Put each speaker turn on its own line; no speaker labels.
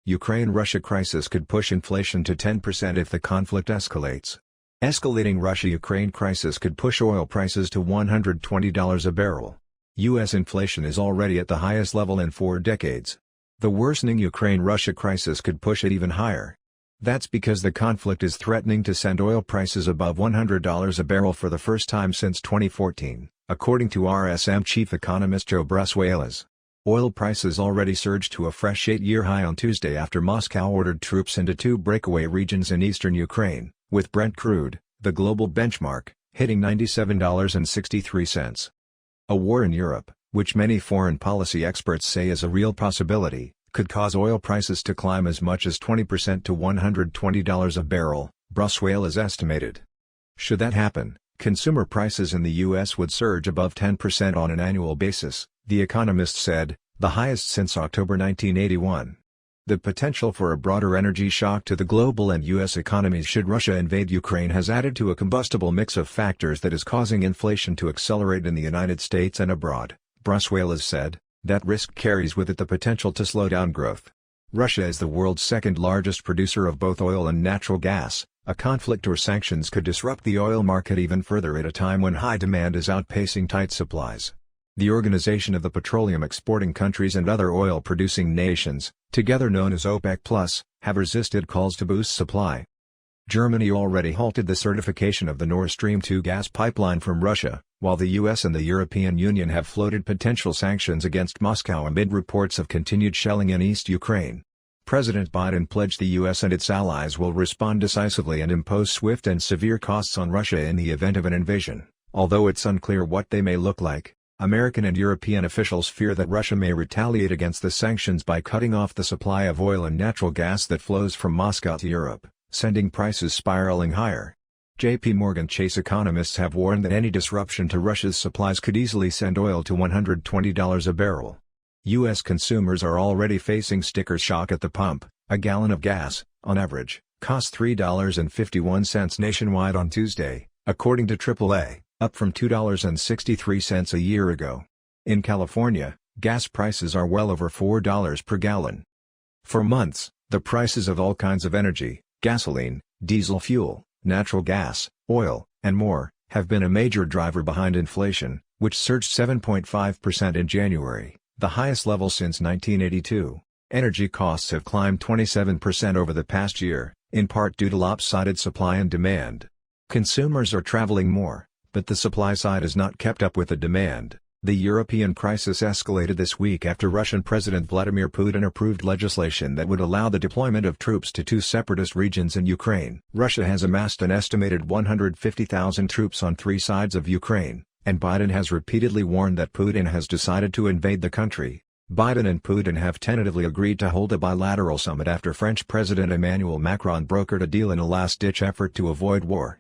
Ukraine-Russia crisis could push inflation to 10% if the conflict escalates. Escalating Russia-Ukraine crisis could push oil prices to $120 a barrel. U.S. inflation is already at the highest level in 4 decades. The worsening Ukraine-Russia crisis could push it even higher. That's because the conflict is threatening to send oil prices above $100 a barrel for the first time since 2014, according to RSM chief economist Joe Brusuelas. Oil prices already surged to a fresh 8-year high on Tuesday after Moscow ordered troops into 2 breakaway regions in eastern Ukraine, with Brent crude, the global benchmark, hitting $97.63. A war in Europe, which many foreign policy experts say is a real possibility, could cause oil prices to climb as much as 20% to $120 a barrel, Brusuelas estimated. Should that happen, consumer prices in the U.S. would surge above 10% on an annual basis, the economist said, the highest since October 1981. The potential for a broader energy shock to the global and U.S. economies should Russia invade Ukraine has added to a combustible mix of factors that is causing inflation to accelerate in the United States and abroad, Brusuelas said. That risk carries with it the potential to slow down growth. Russia is the world's second-largest producer of both oil and natural gas. A conflict or sanctions could disrupt the oil market even further at a time when high demand is outpacing tight supplies. The Organization of the Petroleum Exporting Countries and other oil-producing nations, together known as OPEC+, have resisted calls to boost supply. Germany already halted the certification of the Nord Stream 2 gas pipeline from Russia, while the US and the European Union have floated potential sanctions against Moscow amid reports of continued shelling in East Ukraine. President Biden pledged the US and its allies will respond decisively and impose swift and severe costs on Russia in the event of an invasion, although it's unclear what they may look like. American and European officials fear that Russia may retaliate against the sanctions by cutting off the supply of oil and natural gas that flows from Moscow to Europe, sending prices spiraling higher. J.P. Morgan Chase economists have warned that any disruption to Russia's supplies could easily send oil to $120 a barrel. U.S. consumers are already facing sticker shock at the pump. A gallon of gas, on average, cost $3.51 nationwide on Tuesday, according to AAA, up from $2.63 a year ago. In California, gas prices are well over $4 per gallon. For months, the prices of all kinds of energy, gasoline, diesel fuel, natural gas, oil, and more, have been a major driver behind inflation, which surged 7.5% in January, the highest level since 1982. Energy costs have climbed 27% over the past year, in part due to lopsided supply and demand. Consumers are traveling more, but the supply side has not kept up with the demand. The European crisis escalated this week after Russian President Vladimir Putin approved legislation that would allow the deployment of troops to 2 separatist regions in Ukraine. Russia has amassed an estimated 150,000 troops on 3 sides of Ukraine, and Biden has repeatedly warned that Putin has decided to invade the country. Biden and Putin have tentatively agreed to hold a bilateral summit after French President Emmanuel Macron brokered a deal in a last-ditch effort to avoid war.